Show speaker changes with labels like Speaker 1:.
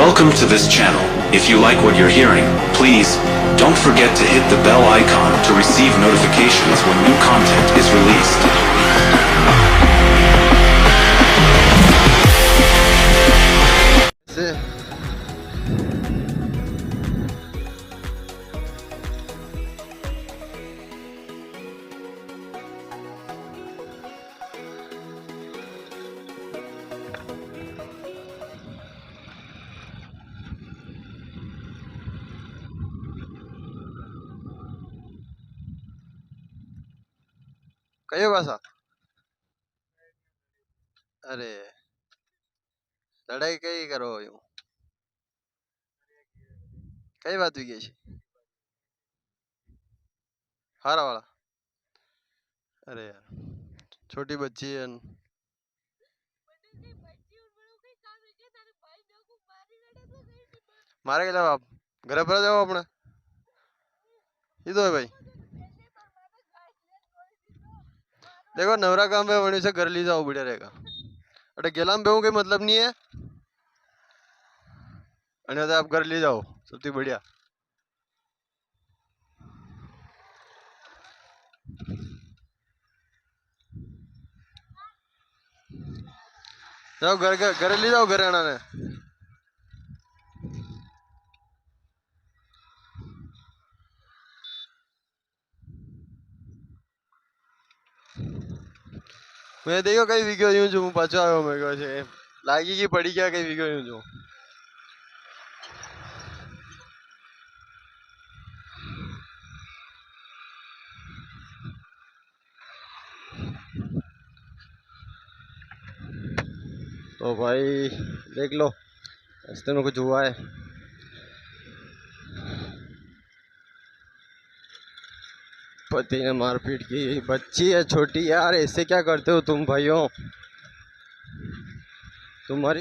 Speaker 1: Welcome to this channel. If you like what you're hearing, please don't forget to hit the bell icon to receive notifications when new content is released.
Speaker 2: કયો ભાષા? અરે લડાઈ કઈ કરો એવું? કઈ વાત ગઈ છે? હારા વાળા. અરે યાર छोटी बच्ची है मारे के जवाब घर पर जाओ अपने है भाई देखो नवरा काम पे वहीं से घर ली जाओ बढ़िया रहेगा अरे गेला में बेहू कोई मतलब नहीं है अन्यथा आप घर ले जाओ सबसे बढ़िया जाओ घर घर ले जाओ घर आना ने मैं देखो कई वीडियो यूं जो पाछो आयो मेरे को છે લાગી की पड़ी क्या कई वीडियो यूं जो तो भाई देख लो रास्ते में कुछ हुआ है पति ने मारपीट की बच्ची है छोटी यार ऐसे क्या करते हो तुम भाइयों तुम्हारी